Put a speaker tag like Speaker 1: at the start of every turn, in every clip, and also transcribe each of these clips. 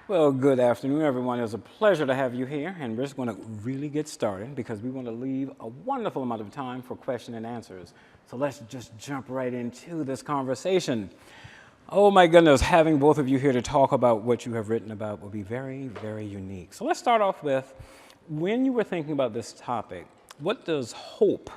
Speaker 1: Well, good afternoon, everyone. It's a pleasure to have you here, and we're just going to really get started because we want to leave a wonderful amount of time for question and answers. So let's just jump right into this conversation. Oh my goodness, having both of you here to talk about what you have written about will be very, very unique. So let's start off with, when you were thinking about this topic, what does hope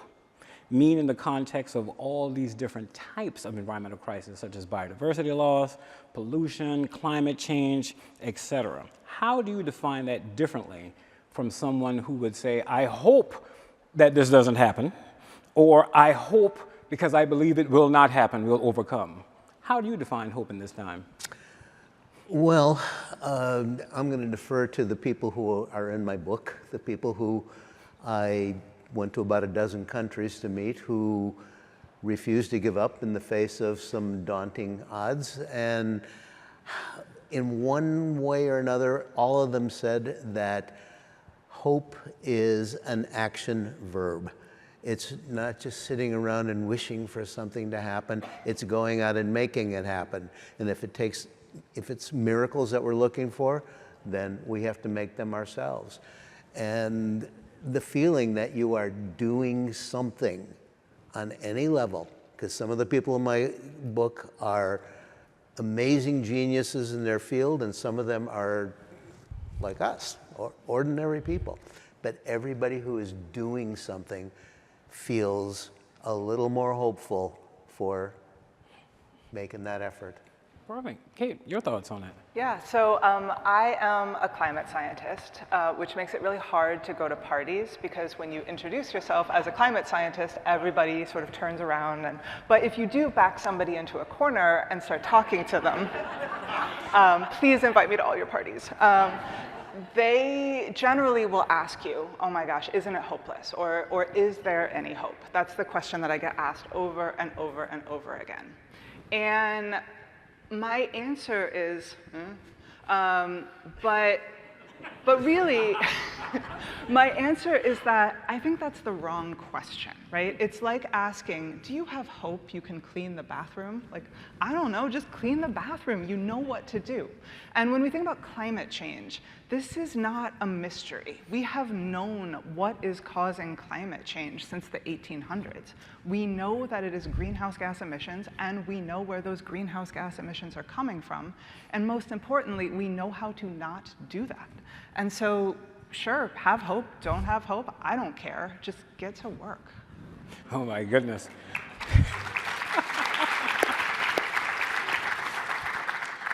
Speaker 1: mean in the context of all these different types of environmental crises, such as biodiversity loss, pollution, climate change, etc.? How do you define that differently from someone who would say, I hope that this doesn't happen, or I hope because I believe it will not happen, we'll overcome? How do you define hope in this time?
Speaker 2: Well, I'm going to defer to the people who are in my book, the people who I went to about a dozen countries to meet, who refused to give up in the face of some daunting odds. And in one way or another, all of them said that hope is an action verb. It's not just sitting around and wishing for something to happen, it's going out and making it happen. And if it's miracles that we're looking for, then we have to make them ourselves. And the feeling that you are doing something on any level, because some of the people in my book are amazing geniuses in their field, and some of them are like us, or ordinary people. But everybody who is doing something feels a little more hopeful for making that effort.
Speaker 1: Perfect. Kate, your thoughts on it?
Speaker 3: Yeah, so I am a climate scientist, which makes it really hard to go to parties because when you introduce yourself as a climate scientist, everybody sort of turns around. But if you do back somebody into a corner and start talking to them, please invite me to all your parties. They generally will ask you, oh my gosh, isn't it hopeless? Or is there any hope? That's the question that I get asked over and over and over again. And my answer is, but really, my answer is that I think that's the wrong question, right? It's like asking, do you have hope you can clean the bathroom? Like, I don't know, just clean the bathroom. You know what to do. And when we think about climate change, this is not a mystery. We have known what is causing climate change since the 1800s. We know that it is greenhouse gas emissions, and we know where those greenhouse gas emissions are coming from. And most importantly, we know how to not do that. And so, sure, have hope, don't have hope, I don't care. Just get to work.
Speaker 1: Oh my goodness.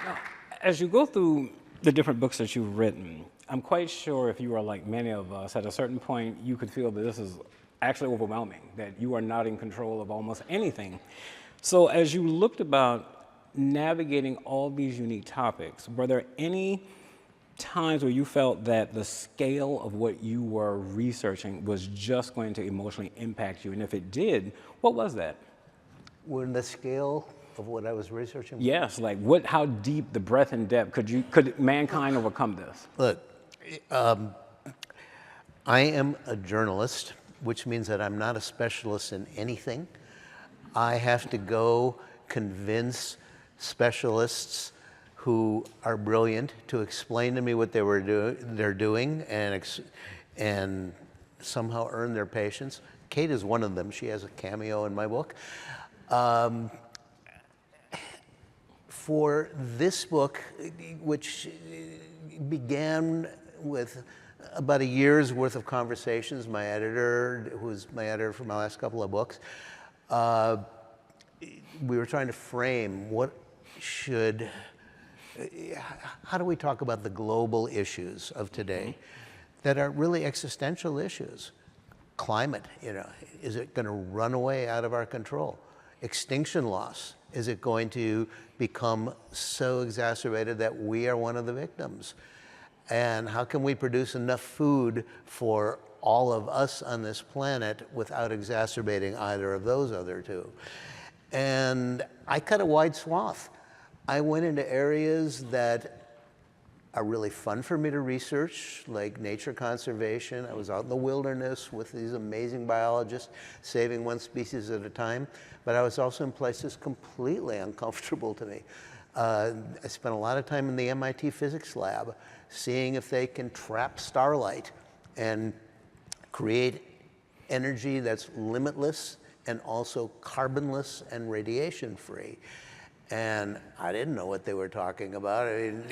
Speaker 1: Now, as you go through the different books that you've written, I'm quite sure if you are like many of us, at a certain point, you could feel that this is actually overwhelming, that you are not in control of almost anything. So as you looked about navigating all these unique topics, were there any times where you felt that the scale of what you were researching was just going to emotionally impact you? And if it did, what was that?
Speaker 2: When the scale of what I was researching?
Speaker 1: Yes, like how deep, the breadth and depth, could mankind overcome this?
Speaker 2: Look, I am a journalist, which means that I'm not a specialist in anything. I have to go convince specialists who are brilliant to explain to me what they're doing and somehow earn their patience. Kate is one of them. She has a cameo in my book. For this book, which began with about a year's worth of conversations, my editor, who's my editor for my last couple of books, we were trying to frame how do we talk about the global issues of today that are really existential issues? Climate, is it going to run away out of our control? Extinction loss, is it going to become so exacerbated that we are one of the victims? And how can we produce enough food for all of us on this planet without exacerbating either of those other two? And I cut a wide swath. I went into areas that are really fun for me to research, like nature conservation. I was out in the wilderness with these amazing biologists, saving one species at a time. But I was also in places completely uncomfortable to me. I spent a lot of time in the MIT physics lab seeing if they can trap starlight and create energy that's limitless and also carbonless and radiation free. And I didn't know what they were talking about. I mean,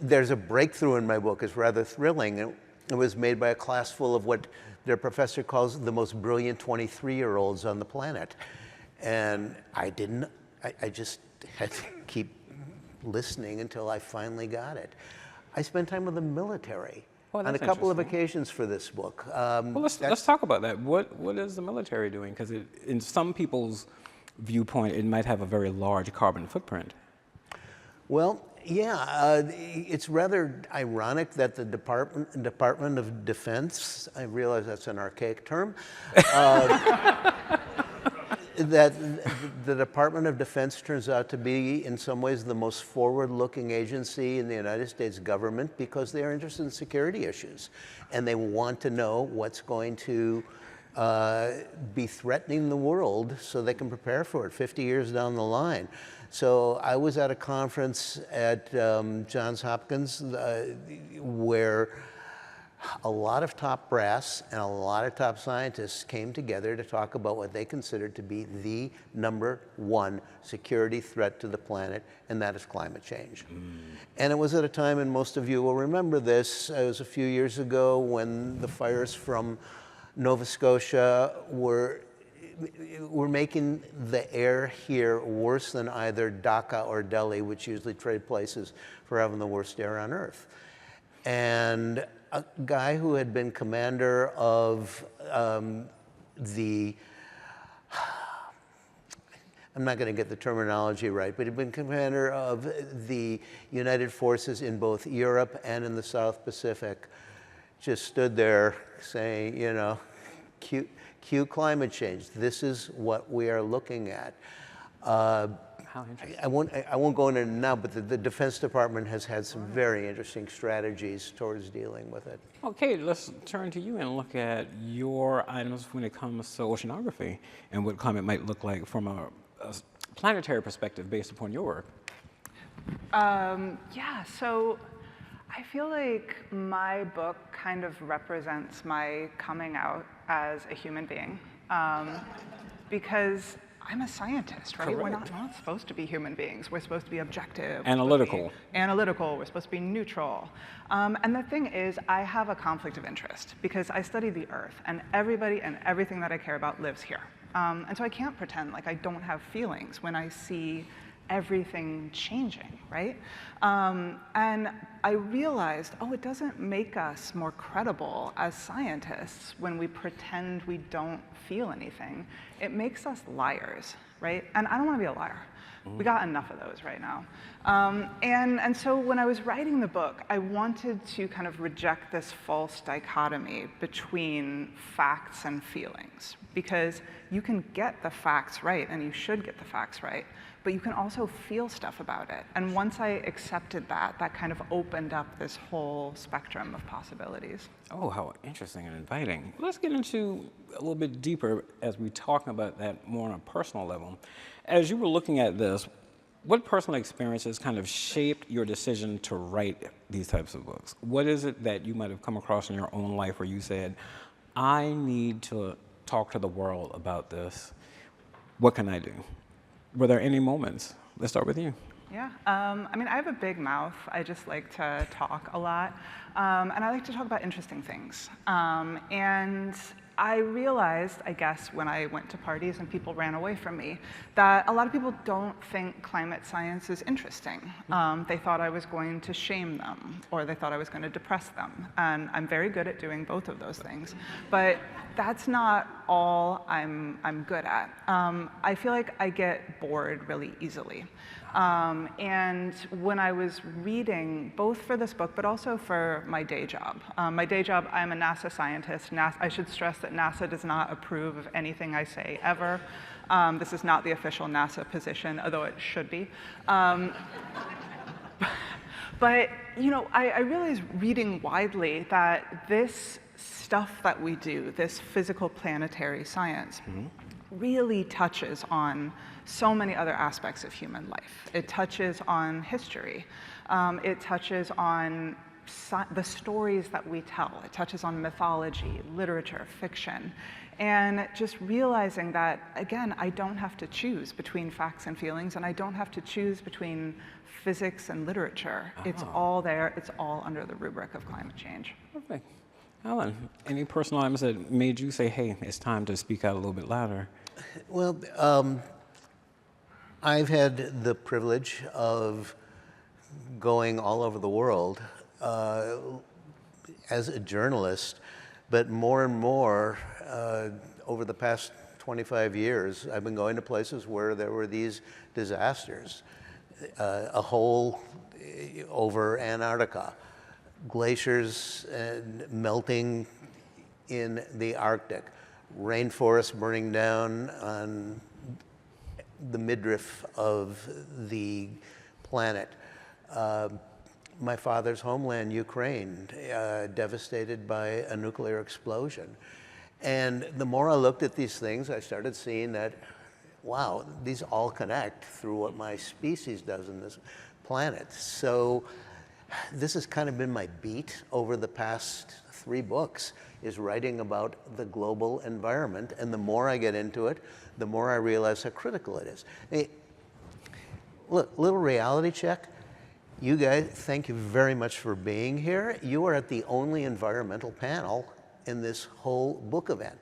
Speaker 2: there's a breakthrough in my book. It's rather thrilling. It was made by a class full of what their professor calls the most brilliant 23-year-olds on the planet. And I just had to keep listening until I finally got it. I spent time with the military on a couple of occasions for this book.
Speaker 1: Well, let's talk about that. What is the military doing? Because in some people's viewpoint, it might have a very large carbon footprint.
Speaker 2: Well, yeah, it's rather ironic that the Department of Defense, I realize that's an archaic term, that the Department of Defense turns out to be, in some ways, the most forward-looking agency in the United States government because they are interested in security issues. And they want to know what's going to be threatening the world so they can prepare for it 50 years down the line. So I was at a conference at Johns Hopkins where a lot of top brass and a lot of top scientists came together to talk about what they considered to be the #1 security threat to the planet, and that is climate change. And it was at a time, and most of you will remember this, it was a few years ago when the fires from Nova Scotia were making the air here worse than either Dhaka or Delhi, which usually trade places for having the worst air on Earth. And a guy who had been commander of I'm not going to get the terminology right, but he'd been commander of the United Forces in both Europe and in the South Pacific, just stood there saying, you know, cue climate change. This is what we are looking at.
Speaker 1: How interesting.
Speaker 2: I won't go into it now, but the Defense Department has had some very interesting strategies towards dealing with it.
Speaker 1: Okay, let's turn to you and look at your items when it comes to oceanography and what climate might look like from a planetary perspective based upon your work.
Speaker 3: Yeah, so I feel like my book kind of represents my coming out as a human being because I'm a scientist, right? We're not supposed to be human beings. We're supposed to be objective.
Speaker 1: Analytical.
Speaker 3: Analytical. We're supposed to be neutral. And the thing is, I have a conflict of interest because I study the Earth, and everybody and everything that I care about lives here. And so I can't pretend like I don't have feelings when I see everything changing, right? And I realized, oh, it doesn't make us more credible as scientists when we pretend we don't feel anything. It makes us liars, right? And I don't want to be a liar. We got enough of those right now. And so when I was writing the book, I wanted to kind of reject this false dichotomy between facts and feelings, because you can get the facts right, and you should get the facts right, but you can also feel stuff about it. And once I accepted that, that kind of opened up this whole spectrum of possibilities.
Speaker 1: Oh, how interesting and inviting. Let's get into a little bit deeper as we talk about that more on a personal level. As you were looking at this, what personal experiences kind of shaped your decision to write these types of books? What is it that you might have come across in your own life where you said, I need to talk to the world about this? What can I do? Were there any moments? Let's start with you.
Speaker 3: Yeah, I mean, I have a big mouth. I just like to talk a lot. And I like to talk about interesting things. And I realized, I guess, when I went to parties and people ran away from me, that a lot of people don't think climate science is interesting. They thought I was going to shame them, or they thought I was going to depress them. And I'm very good at doing both of those things. But that's not all I'm good at. I feel like I get bored really easily. And when I was reading, both for this book, but also for my day job, I'm a NASA scientist. I should stress that NASA does not approve of anything I say ever. This is not the official NASA position, although it should be. But you know, I realized reading widely that this stuff that we do, this physical planetary science, really touches on so many other aspects of human life. It touches on history. It touches on the stories that we tell. It touches on mythology, literature, fiction. And just realizing that, again, I don't have to choose between facts and feelings, and I don't have to choose between physics and literature. It's all there. It's all under the rubric of climate change.
Speaker 1: Perfect. Alan, any personal items that made you say, hey, it's time to speak out a little bit louder?
Speaker 2: Well, I've had the privilege of going all over the world as a journalist, but more and more over the past 25 years, I've been going to places where there were these disasters. A hole over Antarctica, glaciers melting in the Arctic, rainforests burning down on the midriff of the planet. My father's homeland, Ukraine, devastated by a nuclear explosion. And the more I looked at these things, I started seeing that, wow, these all connect through what my species does in this planet. So this has kind of been my beat over the past 3 books, is writing about the global environment. And the more I get into it, the more I realize how critical it is. Hey, look, little reality check. You guys, thank you very much for being here. You are at the only environmental panel in this whole book event.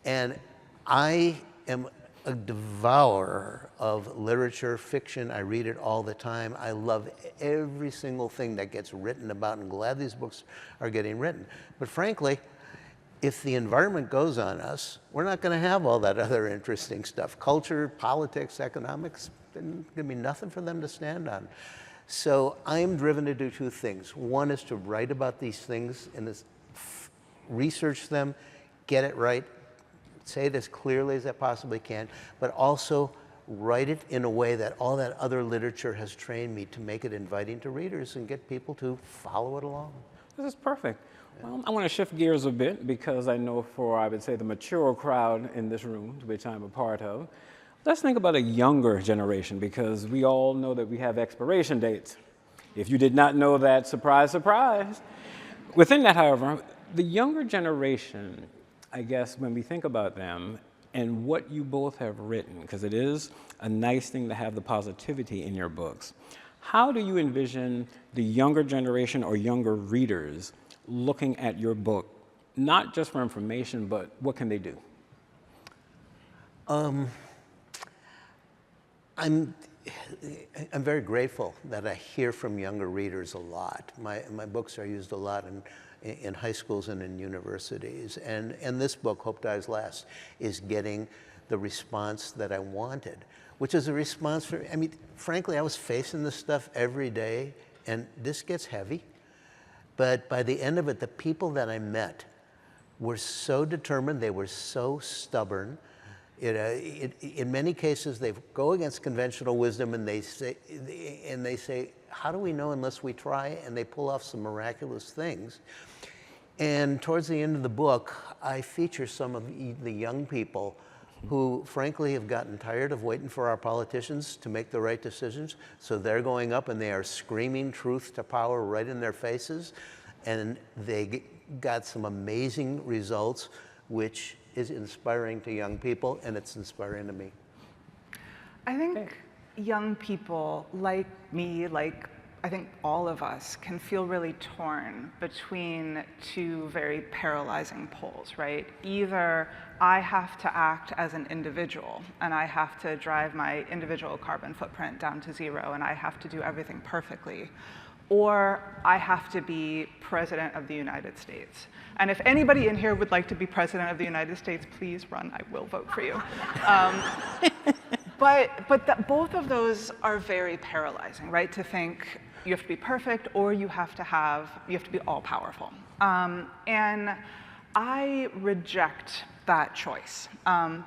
Speaker 2: And I am a devourer of literature, fiction. I read it all the time. I love every single thing that gets written about, and glad these books are getting written. But frankly, if the environment goes on us, we're not going to have all that other interesting stuff. Culture, politics, economics, there's going to be nothing for them to stand on. So I'm driven to do 2 things. One is to write about these things and research them, get it right, say it as clearly as I possibly can, but also write it in a way that all that other literature has trained me to make it inviting to readers and get people to follow it along.
Speaker 1: This is perfect. Well, I want to shift gears a bit because I know for, I would say, the mature crowd in this room, which I'm a part of, let's think about a younger generation, because we all know that we have expiration dates. If you did not know that, surprise, surprise. Within that, however, the younger generation, I guess, when we think about them and what you both have written, because it is a nice thing to have the positivity in your books, how do you envision the younger generation or younger readers looking at your book, not just for information, but what can they do?
Speaker 2: I'm very grateful that I hear from younger readers a lot. My books are used a lot in high schools and in universities. And this book, Hope Dies Last, is getting the response that I wanted, which is a response for, I mean, frankly, I was facing this stuff every day, and this gets heavy. But by the end of it, the people that I met were so determined, they were so stubborn. In many cases, they go against conventional wisdom, and they say, how do we know unless we try? And they pull off some miraculous things. And towards the end of the book, I feature some of the young people who, frankly, have gotten tired of waiting for our politicians to make the right decisions. So they're going up and they are screaming truth to power right in their faces. And they got some amazing results, which is inspiring to young people, and it's inspiring to me.
Speaker 3: I think young people like me, like I think all of us, can feel really torn between 2 very paralyzing poles, right? Either I have to act as an individual, and I have to drive my individual carbon footprint down to 0, and I have to do everything perfectly, or I have to be President of the United States. And if anybody in here would like to be President of the United States, please run, I will vote for you. But both of those are very paralyzing, right? To think you have to be perfect, or you have to be all powerful. And I reject that choice,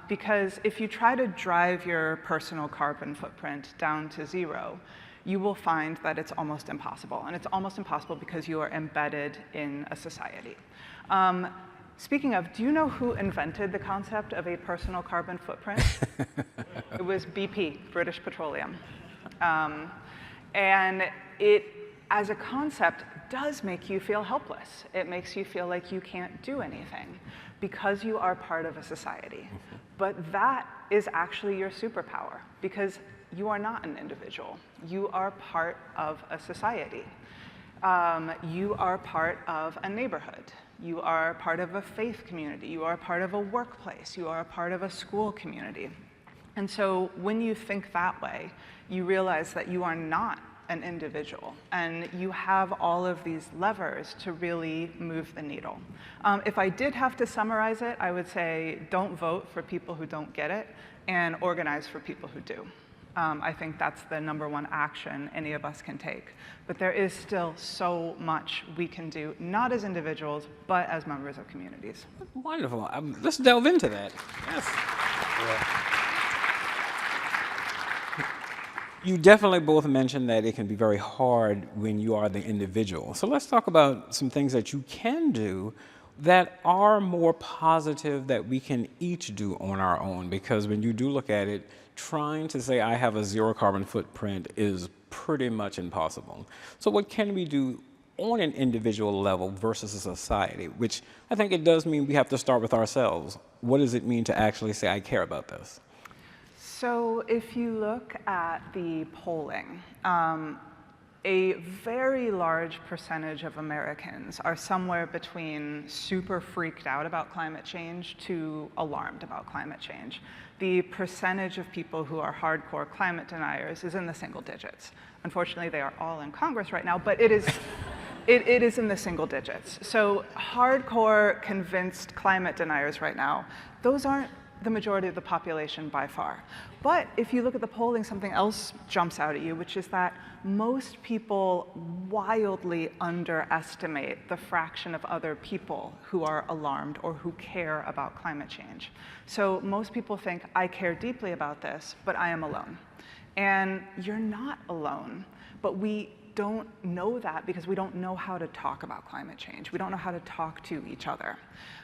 Speaker 3: because if you try to drive your personal carbon footprint down to 0, you will find that it's almost impossible. And it's almost impossible because you are embedded in a society. Speaking of, do you know who invented the concept of a personal carbon footprint? It was BP, British Petroleum. And it, as a concept, does make you feel helpless. It makes you feel like you can't do anything because you are part of a society. But that is actually your superpower, because you are not an individual. You are part of a society. You are part of a neighborhood. You are part of a faith community. You are part of a workplace. You are a part of a school community. And so when you think that way, you realize that you are not an individual, and you have all of these levers to really move the needle. If I did have to summarize it, I would say don't vote for people who don't get it, and organize for people who do. I think that's the number one action any of us can take. But there is still so much we can do, not as individuals, but as members of communities.
Speaker 1: Wonderful. Let's delve into that. Yes.
Speaker 2: Yeah.
Speaker 1: You definitely both mentioned that it can be very hard when you are the individual. So let's talk about some things that you can do that are more positive that we can each do on our own. Because when you do look at it, trying to say I have a zero carbon footprint is pretty much impossible. So what can we do on an individual level versus a society? Which I think it does mean we have to start with ourselves. What does it mean to actually say I care about this?
Speaker 3: So if you look at the polling, a very large percentage of Americans are somewhere between super freaked out about climate change to alarmed about climate change. The percentage of people who are hardcore climate deniers is in the single digits. Unfortunately, they are all in Congress right now, but it is in the single digits. So hardcore convinced climate deniers right now, those aren't the majority of the population by far. But if you look at the polling, something else jumps out at you, which is that most people wildly underestimate the fraction of other people who are alarmed or who care about climate change. So most people think, I care deeply about this, but I am alone. And you're not alone, but we don't know that because we don't know how to talk about climate change. We don't know how to talk to each other.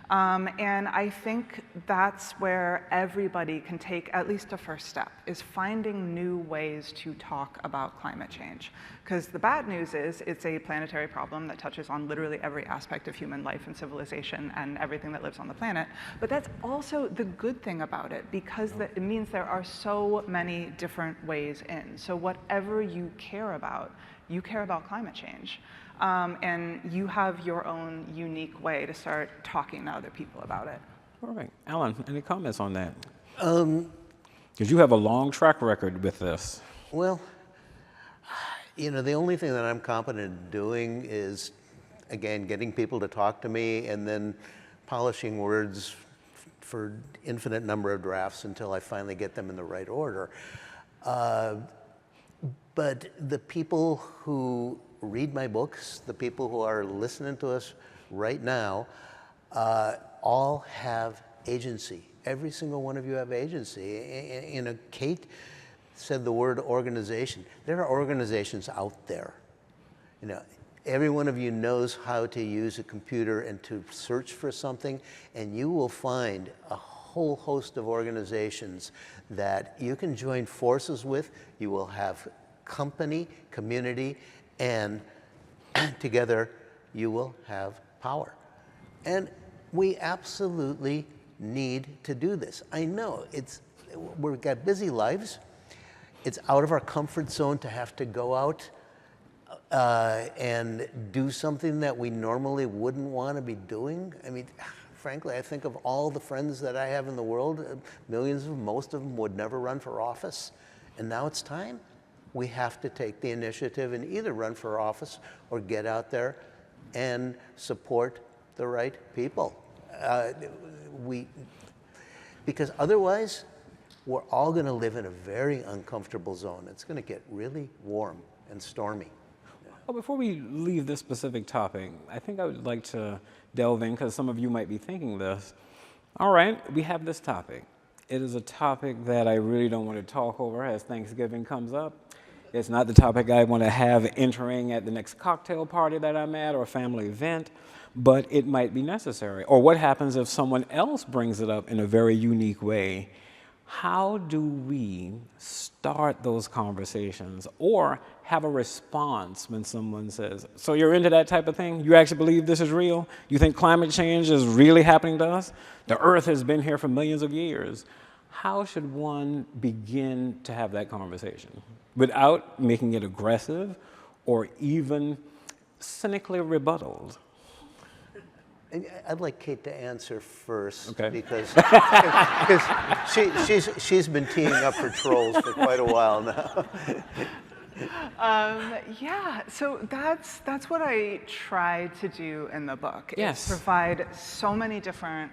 Speaker 3: And I think that's where everybody can take at least a first step, is finding new ways to talk about climate change. Because the bad news is it's a planetary problem that touches on literally every aspect of human life and civilization and everything that lives on the planet. But that's also the good thing about it, because it means there are so many different ways in. So whatever you care about climate change. And you have your own unique way to start talking to other people about it.
Speaker 1: All right. Alan, any comments on that? Because you have a long track record with this.
Speaker 2: Well, you know, the only thing that I'm competent in doing is, again, getting people to talk to me and then polishing words for infinite number of drafts until I finally get them in the right order. But the people who read my books, the people who are listening to us right now, all have agency. Every single one of you have agency. You know, Kate said the word organization. There are organizations out there. You know, every one of you knows how to use a computer and to search for something, and you will find a whole host of organizations that you can join forces with. You will have company, community, and together you will have power. And we absolutely need to do this. I know we've got busy lives. It's out of our comfort zone to have to go out and do something that we normally wouldn't want to be doing. I mean, frankly, I think of all the friends that I have in the world, millions of them, most of them would never run for office. And now it's time. We have to take the initiative and either run for office or get out there and support the right people. Because otherwise, we're all going to live in a very uncomfortable zone. It's going to get really warm and stormy.
Speaker 1: Well, before we leave this specific topic, I think I would like to delve in, because some of you might be thinking this. All right, we have this topic. It is a topic that I really don't want to talk over as Thanksgiving comes up. It's not the topic I want to have entering at the next cocktail party that I'm at or a family event, but it might be necessary. Or what happens if someone else brings it up in a very unique way? How do we start those conversations or have a response when someone says, so you're into that type of thing? You actually believe this is real? You think climate change is really happening to us? The Earth has been here for millions of years. How should one begin to have that conversation without making it aggressive or even cynically rebuttaled?
Speaker 2: I'd like Kate to answer first,
Speaker 1: Okay.
Speaker 2: because she's been teeing up for trolls for quite a while now.
Speaker 3: Yeah, so that's what I tried to do in the book.
Speaker 1: Yes.
Speaker 3: Is provide so many different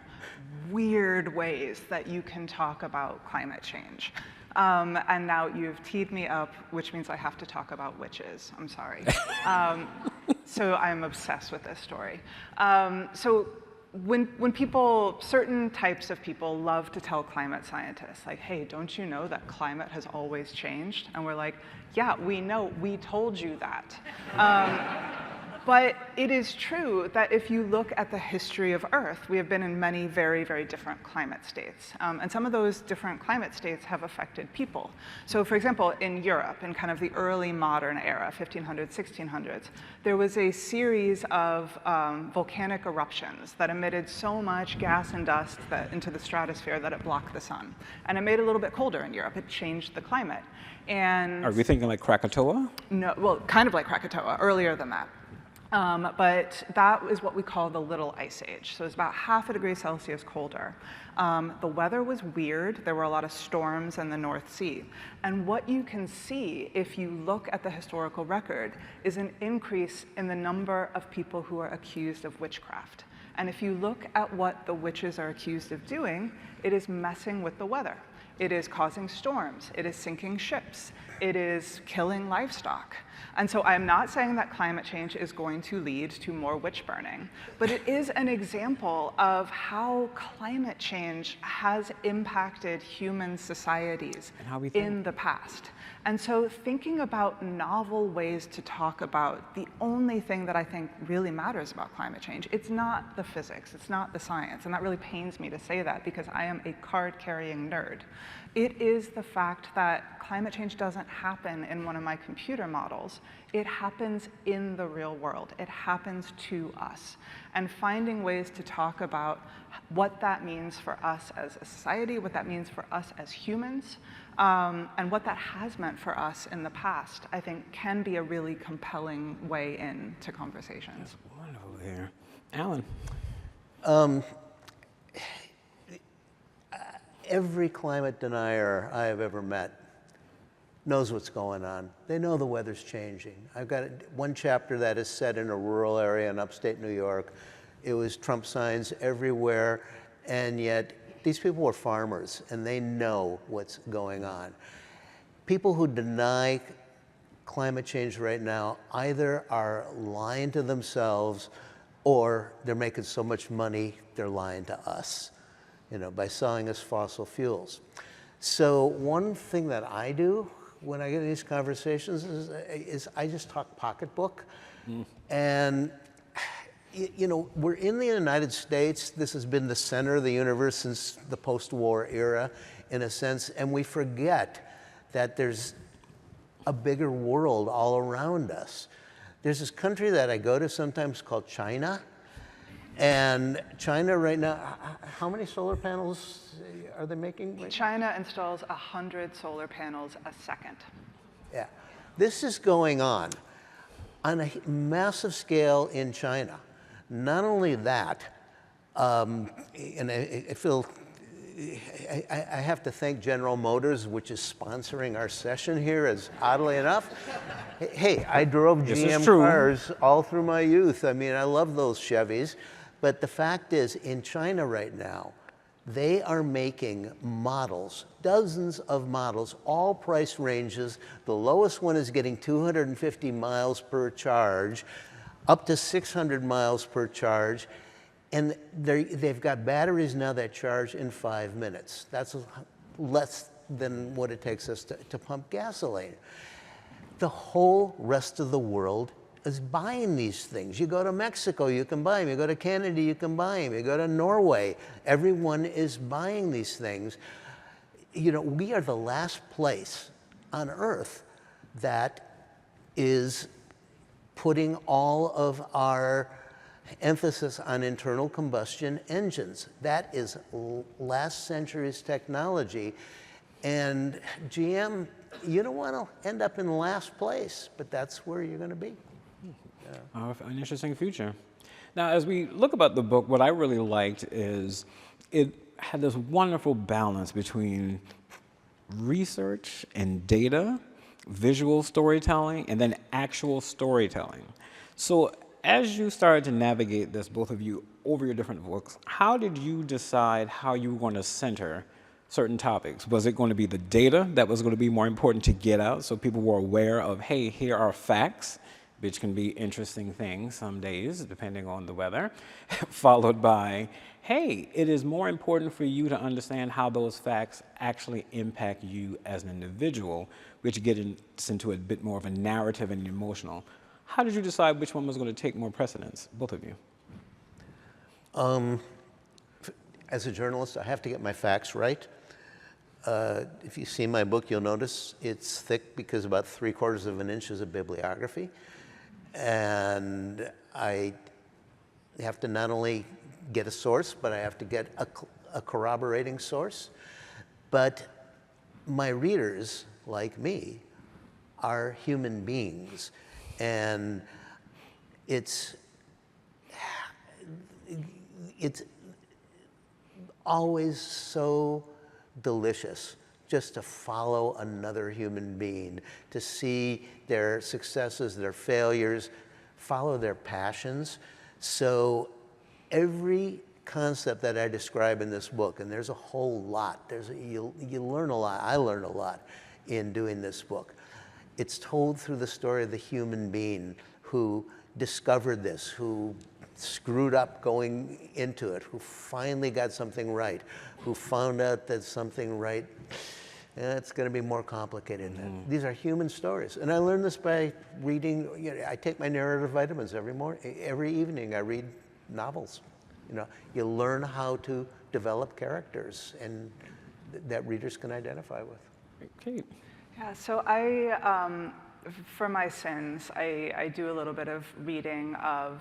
Speaker 3: weird ways that you can talk about climate change. And now you've teed me up, which means I have to talk about witches. I'm sorry. So I'm obsessed with this story. So when people, certain types of people love to tell climate scientists, like, hey, don't you know that climate has always changed? And we're like, yeah, we know, we told you that. But it is true that if you look at the history of Earth, we have been in many very, very different climate states. And some of those different climate states have affected people. So for example, in Europe, in kind of the early modern era, 1500s, 1600s, there was a series of volcanic eruptions that emitted so much gas and dust into the stratosphere that it blocked the sun. And it made it a little bit colder in Europe. It changed the climate. And
Speaker 1: Are we thinking like Krakatoa?
Speaker 3: no, well, kind of like Krakatoa, earlier than that. But that is what we call the Little Ice Age. So it's about ½ a degree Celsius colder. The weather was weird. There were a lot of storms in the North Sea. And what you can see if you look at the historical record is an increase in the number of people who are accused of witchcraft. And if you look at what the witches are accused of doing, it is messing with the weather. It is causing storms. It is sinking ships. It is killing livestock. And so I'm not saying that climate change is going to lead to more witch burning, but it is an example of how climate change has impacted human societies
Speaker 1: And how we think.
Speaker 3: in the past. And so thinking about novel ways to talk about the only thing that I think really matters about climate change, it's not the physics, it's not the science, and that really pains me to say that because I am a card-carrying nerd. It is the fact that climate change doesn't happen in one of my computer models. It happens in the real world. It happens to us. And finding ways to talk about what that means for us as a society, what that means for us as humans, and what that has meant for us in the past, I think can be a really compelling way into conversations.
Speaker 1: Wonderful here. Alan.
Speaker 2: Every climate denier I have ever met knows what's going on. They know the weather's changing. I've got one chapter that is set in a rural area in upstate New York. It was Trump signs everywhere, and yet these people were farmers, and they know what's going on. People who deny climate change right now either are lying to themselves or they're making so much money they're lying to us, by selling us fossil fuels. So one thing that I do when I get in these conversations is I just talk pocketbook. And we're in the United States. This has been the center of the universe since the post-war era, in a sense, and we forget that there's a bigger world all around us. There's this country that I go to sometimes called China, and China right now, how many solar panels are they making? Right?
Speaker 3: China installs 100 solar panels a second.
Speaker 2: Yeah, this is going on a massive scale in China. Not only that, and I feel I have to thank General Motors, which is sponsoring our session here, as oddly enough. Hey, I drove GM cars all through my youth. I mean, I love those Chevys. But the fact is, in China right now, they are making models, dozens of models, all price ranges. The lowest one is getting 250 miles per charge, up to 600 miles per charge. And they've got batteries now that charge in 5 minutes. That's less than what it takes us to pump gasoline. the whole rest of the world is buying these things. You go to Mexico, you can buy them. You go to Canada, you can buy them. You go to Norway, everyone is buying these things. You know, we are the last place on Earth that is putting all of our emphasis on internal combustion engines. That is last century's technology. And GM, you don't want to end up in last place, but that's where you're going to be.
Speaker 1: An interesting future. Now, as we look about the book, what I really liked is it had this wonderful balance between research and data, visual storytelling, and then actual storytelling. So as you started to navigate this, both of you, over your different books, how did you decide how you were going to center certain topics? Was it going to be the data that was going to be more important to get out so people were aware of, hey, here are facts, which can be interesting things some days, depending on the weather, followed by, hey, it is more important for you to understand how those facts actually impact you as an individual, which gets into a bit more of a narrative and emotional. How did you decide which one was going to take more precedence, both of you?
Speaker 2: As a journalist, I have to get my facts right. If you see my book, you'll notice it's thick because about 3/4 of an inch is a bibliography. And I have to not only get a source, but I have to get a corroborating source. But my readers, like me, are human beings. And it's always so delicious just to follow another human being, to see their successes, their failures, follow their passions. So every concept that I describe in this book, and there's a whole lot, you learn a lot, I learned a lot in doing this book. It's told through the story of the human being who discovered this, who screwed up going into it, who finally got something right, who found out that something right, it's going to be more complicated than that. These are human stories. And I learned this by reading, I take my narrative vitamins every evening I read novels. You learn how to develop characters and that readers can identify with.
Speaker 1: Kate.
Speaker 3: Yeah, so for my sins, I do a little bit of reading of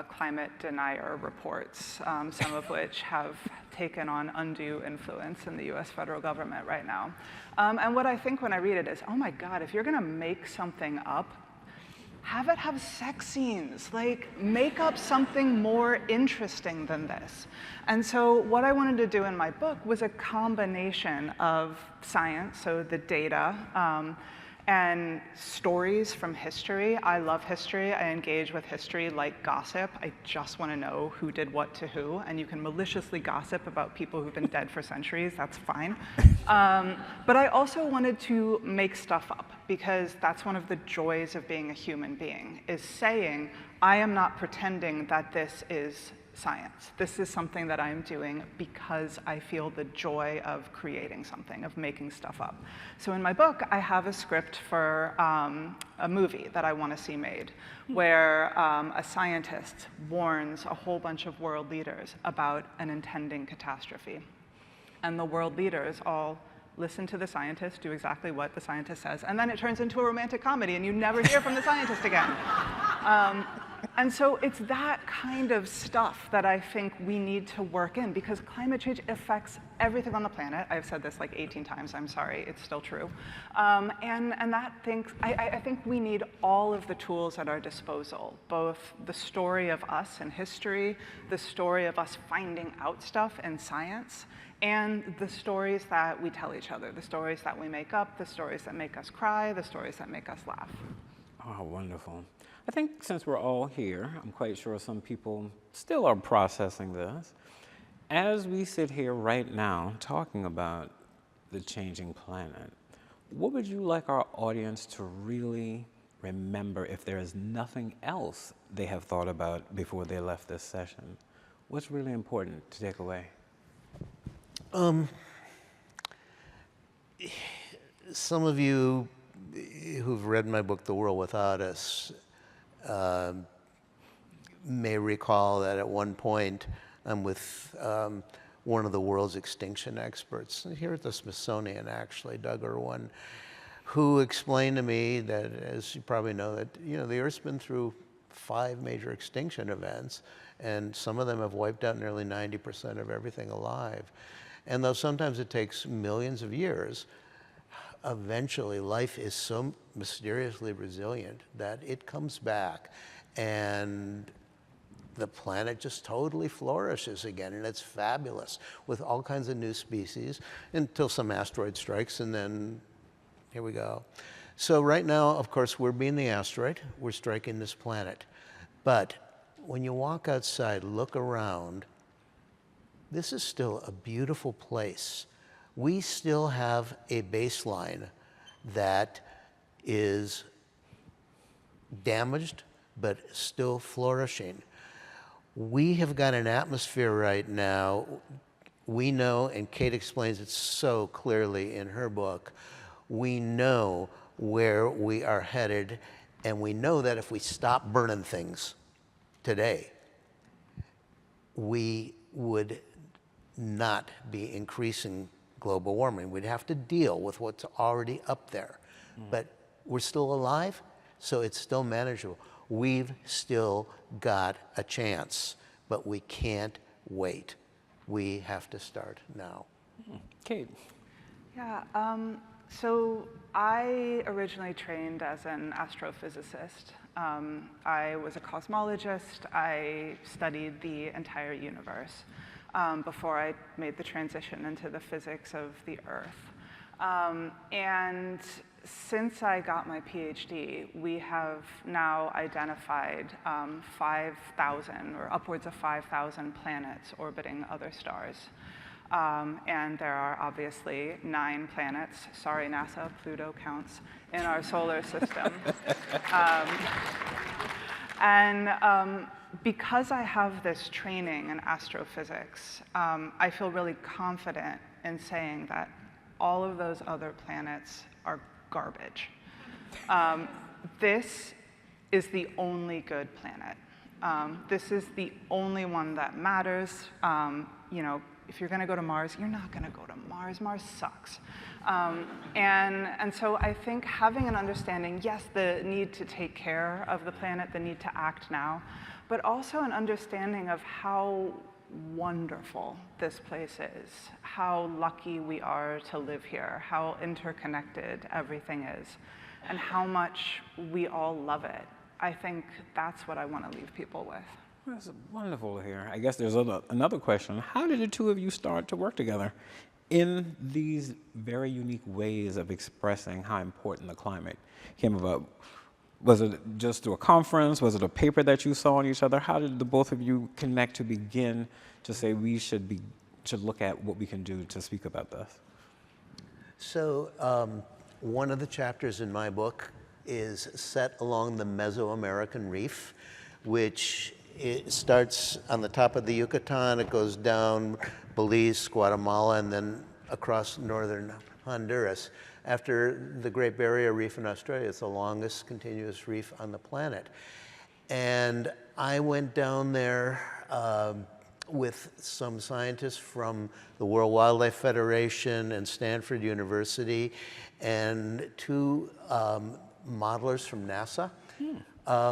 Speaker 3: climate denier reports, some of which have taken on undue influence in the US federal government right now. And what I think when I read it is, oh my God, if you're gonna make something up, have it have sex scenes, like make up something more interesting than this. And so what I wanted to do in my book was a combination of science, so the data, and stories from history. I love history. I engage with history like gossip. I just want to know who did what to who, and you can maliciously gossip about people who've been dead for centuries. That's fine. But I also wanted to make stuff up because that's one of the joys of being a human being, is saying, I am not pretending that this is science. This is something that I'm doing because I feel the joy of creating something, of making stuff up. So in my book, I have a script for a movie that I want to see made, where a scientist warns a whole bunch of world leaders about an impending catastrophe. And the world leaders all listen to the scientist, do exactly what the scientist says, and then it turns into a romantic comedy, and you never hear from the scientist again. And so it's that kind of stuff that I think we need to work in, because climate change affects everything on the planet. I've said this like 18 times, I'm sorry, it's still true. And I think we need all of the tools at our disposal, both the story of us in history, the story of us finding out stuff in science, and the stories that we tell each other, the stories that we make up, the stories that make us cry, the stories that make us laugh.
Speaker 1: Oh, wonderful. I think since we're all here, I'm quite sure some people still are processing this. As we sit here right now talking about the changing planet, what would you like our audience to really remember if there is nothing else they have thought about before they left this session? What's really important to take away?
Speaker 2: Some of you who've read my book, The World Without Us, may recall that at one point I'm with one of the world's extinction experts here at the Smithsonian, actually, Doug Irwin, who explained to me that, as you probably know, that the Earth's been through 5 major extinction events, and some of them have wiped out nearly 90% of everything alive. And though sometimes it takes millions of years, eventually life is so mysteriously resilient that it comes back, and the planet just totally flourishes again, and it's fabulous with all kinds of new species until some asteroid strikes, and then here we go. So right now, of course, we're being the asteroid. We're striking this planet. But when you walk outside, look around, this is still a beautiful place. We still have a baseline that is damaged, but still flourishing. We have got an atmosphere right now, we know, and Kate explains it so clearly in her book, we know where we are headed, and we know that if we stop burning things today, we would not be increasing global warming. We'd have to deal with what's already up there. But we're still alive, so it's still manageable. We've still got a chance, but we can't wait. We have to start now.
Speaker 1: Kate.
Speaker 3: Yeah, so I originally trained as an astrophysicist. I was a cosmologist. I studied the entire universe before I made the transition into the physics of the Earth. And since I got my PhD, we have now identified 5,000 or upwards of 5,000 planets orbiting other stars. And there are obviously 9 planets, sorry NASA, Pluto counts, in our solar system. Because I have this training in astrophysics, I feel really confident in saying that all of those other planets are garbage. This is the only good planet. This is the only one that matters. If you're going to go to Mars, you're not going to go to Mars. Mars sucks. And so I think having an understanding, yes, the need to take care of the planet, the need to act now, but also an understanding of how wonderful this place is, how lucky we are to live here, how interconnected everything is, and how much we all love it. I think that's what I want to leave people with.
Speaker 1: That's wonderful to hear. I guess there's another question. How did the two of you start to work together in these very unique ways of expressing how important the climate came about? Was it just through a conference? Was it a paper that you saw on each other? How did the both of you connect to begin to say we should look at what we can do to speak about this?
Speaker 2: So one of the chapters in my book is set along the Mesoamerican Reef, which it starts on the top of the Yucatan, it goes down Belize, Guatemala, and then across northern Honduras. After the Great Barrier Reef in Australia, it's the longest continuous reef on the planet. And I went down there with some scientists from the World Wildlife Federation and Stanford University, and 2 modelers from NASA.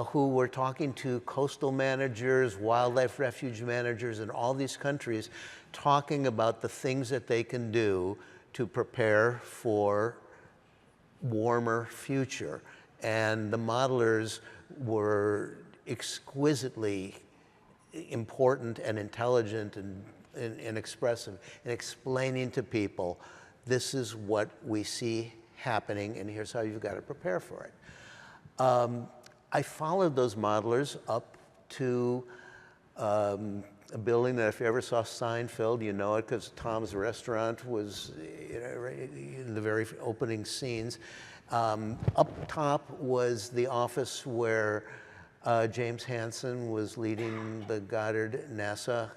Speaker 2: Who were talking to coastal managers, wildlife refuge managers in all these countries, talking about the things that they can do to prepare for warmer future. And the modelers were exquisitely important and intelligent and expressive in explaining to people, this is what we see happening, and here's how you've got to prepare for it. I followed those modelers up to a building that if you ever saw Seinfeld, you know it because Tom's Restaurant was right in the very opening scenes. Up top was the office where James Hansen was leading the Goddard NASA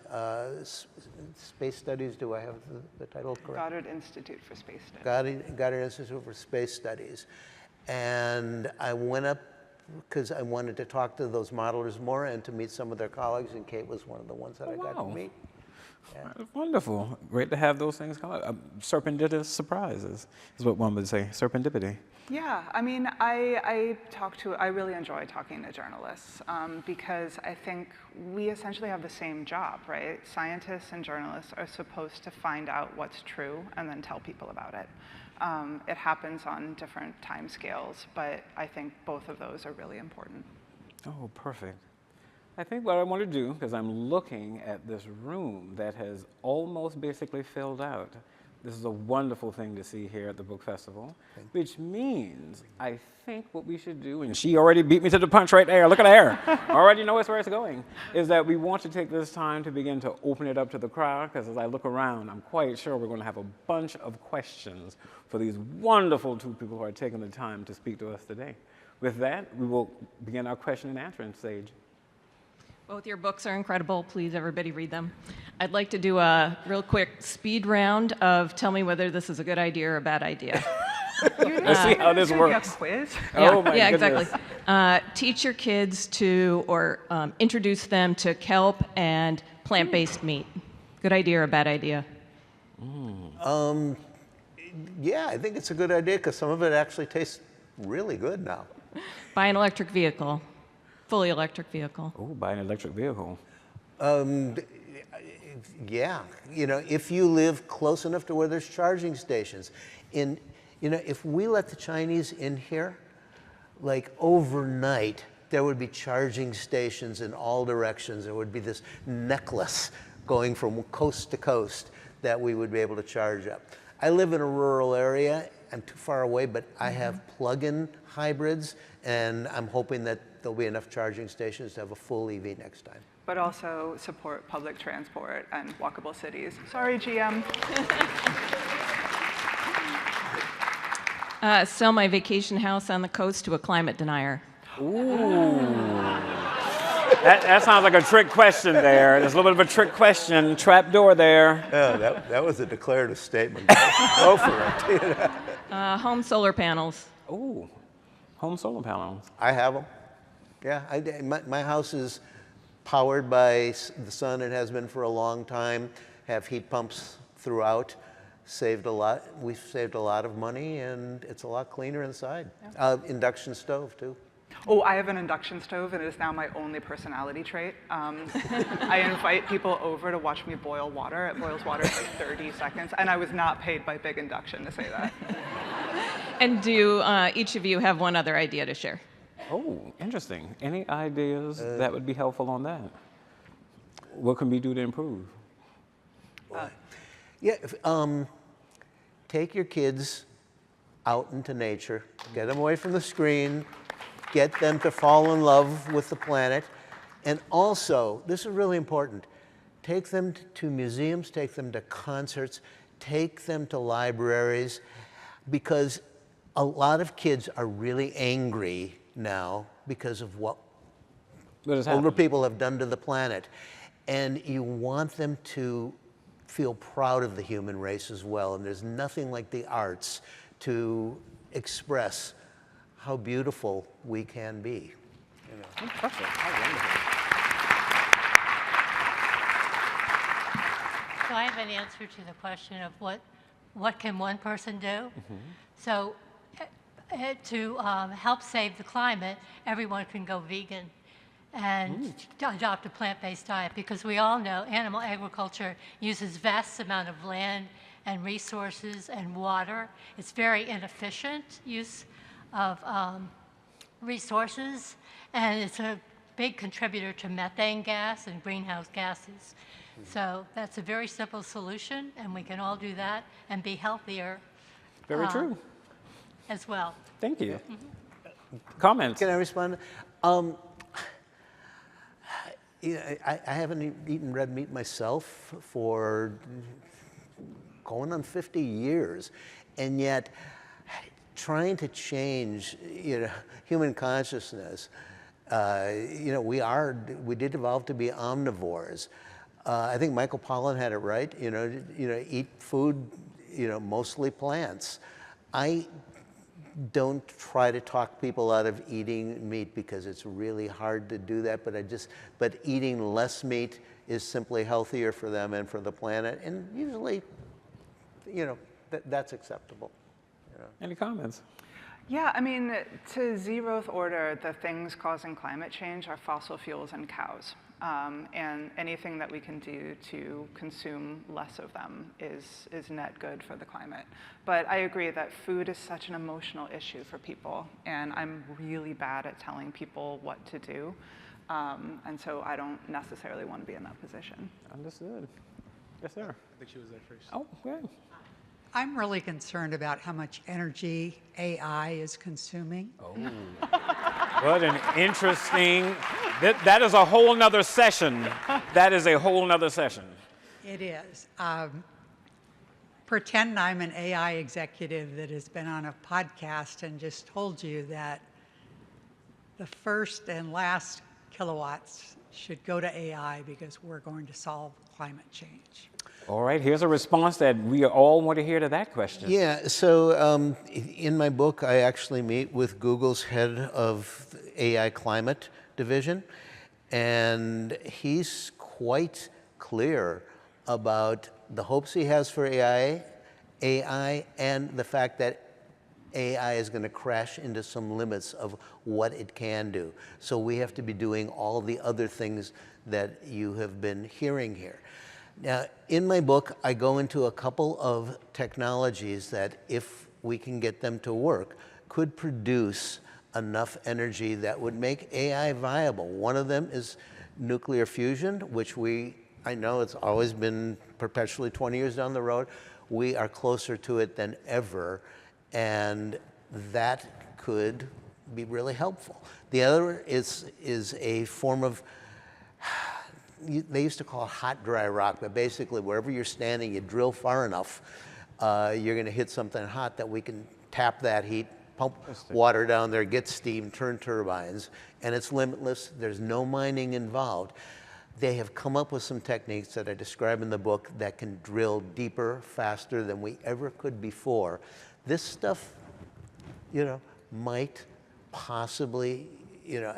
Speaker 2: Space Studies. Do I have the title correct?
Speaker 3: Goddard Institute for Space Studies.
Speaker 2: Goddard Institute for Space Studies. And I went up because I wanted to talk to those modelers more and to meet some of their colleagues, and Kate was one of the ones that I got to
Speaker 1: wow.
Speaker 2: meet. Yeah.
Speaker 1: Wonderful. Great to have those things come up. Serendipitous surprises is what one would say. Serendipity.
Speaker 3: Yeah, I mean, I really enjoy talking to journalists because I think we essentially have the same job, right? Scientists and journalists are supposed to find out what's true and then tell people about it. It happens on different time scales, but I think both of those are really important.
Speaker 1: Oh, perfect. I think what I want to do, because I'm looking at this room that has almost basically filled out. This is a wonderful thing to see here at the book festival, which means I think what we should do, and she already beat me to the punch right there, look at her, already knows where it's going, is that we want to take this time to begin to open it up to the crowd, because as I look around, I'm quite sure we're going to have a bunch of questions for these wonderful two people who are taking the time to speak to us today. With that, we will begin our question and answering stage.
Speaker 4: Both your books are incredible. Please, everybody, read them. I'd like to do a real quick speed round of tell me whether this is a good idea or a bad idea.
Speaker 1: Let's see how this works.
Speaker 3: A quiz?
Speaker 1: Oh my
Speaker 4: yeah,
Speaker 1: goodness.
Speaker 4: exactly. Teach your kids to, or introduce them to kelp and plant-based meat. Good idea or a bad idea?
Speaker 2: Yeah, I think it's a good idea because some of it actually tastes really good now.
Speaker 4: Buy an electric vehicle, fully electric vehicle.
Speaker 1: Oh, buy an electric vehicle.
Speaker 2: Yeah, you know, if you live close enough to where there's charging stations. If we let the Chinese in here, like overnight, there would be charging stations in all directions. There would be this necklace going from coast to coast that we would be able to charge up. I live in a rural area. I'm too far away, but I have plug-in hybrids, and I'm hoping that there'll be enough charging stations to have a full EV next time.
Speaker 3: But also support public transport and walkable cities. Sorry, GM.
Speaker 4: Sell my vacation house on the coast to a climate denier.
Speaker 1: Ooh. That sounds like a trick question there. There's a little bit of a trick question, trap door there.
Speaker 2: Oh, that was a declarative statement. Go for it.
Speaker 4: Home solar panels.
Speaker 1: Ooh, home solar panels.
Speaker 2: I have them. Yeah, my house is powered by the sun. It has been for a long time. Have heat pumps throughout. Saved a lot. We've saved a lot of money, and it's a lot cleaner inside. Yeah. Induction stove too.
Speaker 3: Oh, I have an induction stove, and it is now my only personality trait. I invite people over to watch me boil water. It boils water in like 30 seconds, and I was not paid by Big Induction to say that.
Speaker 4: And do each of you have one other idea to share?
Speaker 1: Oh, interesting. Any ideas that would be helpful on that? What can we do to improve?
Speaker 2: Take your kids out into nature, get them away from the screen, get them to fall in love with the planet, and also, this is really important, take them to museums, take them to concerts, take them to libraries, because a lot of kids are really angry now because of what older people have done to the planet. And you want them to feel proud of the human race as well. And there's nothing like the arts to express how beautiful we can be. You know.
Speaker 1: Perfect. How wonderful.
Speaker 5: So I have an answer to the question of what can one person do? Mm-hmm. So to help save the climate, everyone can go vegan and adopt a plant-based diet, because we all know animal agriculture uses vast amount of land and resources and water. It's very inefficient use of resources, and it's a big contributor to methane gas and greenhouse gases. So that's a very simple solution, and we can all do that and be healthier.
Speaker 1: Very true.
Speaker 5: As well.
Speaker 1: Thank you. Mm-hmm. Comments?
Speaker 2: Can I respond? I haven't eaten red meat myself for going on 50 years, and yet trying to change, human consciousness. We did evolve to be omnivores. I think Michael Pollan had it right. Eat food, mostly plants. I don't try to talk people out of eating meat because it's really hard to do that, but eating less meat is simply healthier for them and for the planet, and usually, that's acceptable.
Speaker 1: Any comments?
Speaker 3: Yeah, I mean, to zeroth order, the things causing climate change are fossil fuels and cows. And anything that we can do to consume less of them is net good for the climate. But I agree that food is such an emotional issue for people, and I'm really bad at telling people what to do. And so I don't necessarily want to be in that position.
Speaker 1: Understood. Yes, sir.
Speaker 6: I think she was there first.
Speaker 1: Oh, good.
Speaker 7: I'm really concerned about how much energy AI is consuming.
Speaker 1: Oh, what an interesting, that is a whole nother session. That is a whole nother session.
Speaker 7: It is. Pretend I'm an AI executive that has been on a podcast and just told you that the first and last kilowatts should go to AI because we're going to solve climate change.
Speaker 1: All right, here's a response that we all want to hear to that question.
Speaker 2: Yeah, so in my book, I actually meet with Google's head of AI climate division, and he's quite clear about the hopes he has for AI, and the fact that AI is going to crash into some limits of what it can do. So we have to be doing all the other things that you have been hearing here. Now, in my book, I go into a couple of technologies that, if we can get them to work, could produce enough energy that would make AI viable. One of them is nuclear fusion, which I know it's always been perpetually 20 years down the road. We are closer to it than ever, and that could be really helpful. The other is a form of, they used to call it hot, dry rock, but basically wherever you're standing, you drill far enough, you're going to hit something hot that we can tap that heat, pump water down there, get steam, turn turbines, and it's limitless. There's no mining involved. They have come up with some techniques that I describe in the book that can drill deeper, faster than we ever could before. This stuff, might possibly,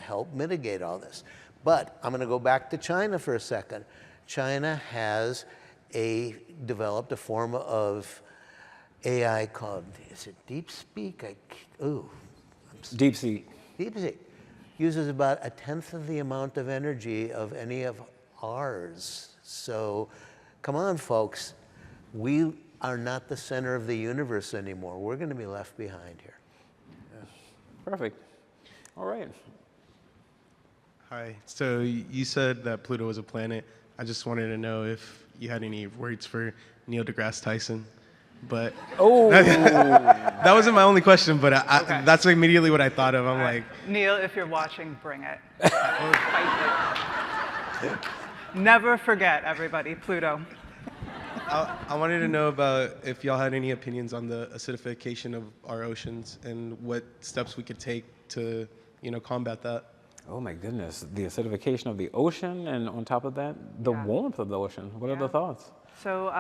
Speaker 2: help mitigate all this. But I'm going to go back to China for a second. China has developed a form of AI called, is it DeepSpeak?
Speaker 1: DeepSeek.
Speaker 2: DeepSeek uses about 1/10 of the amount of energy of any of ours. So come on, folks. We are not the center of the universe anymore. We're going to be left behind here.
Speaker 1: Perfect. All right.
Speaker 6: Hi. So you said that Pluto was a planet. I just wanted to know if you had any words for Neil deGrasse Tyson. But that wasn't my only question, but
Speaker 3: Okay.
Speaker 6: that's immediately what I thought of. I'm like,
Speaker 3: Neil, if you're watching, bring it. Never forget, everybody, Pluto.
Speaker 6: I wanted to know about if y'all had any opinions on the acidification of our oceans and what steps we could take to, combat that.
Speaker 1: Oh my goodness, the acidification of the ocean, and on top of that, the warmth of the ocean. What are the thoughts?
Speaker 3: So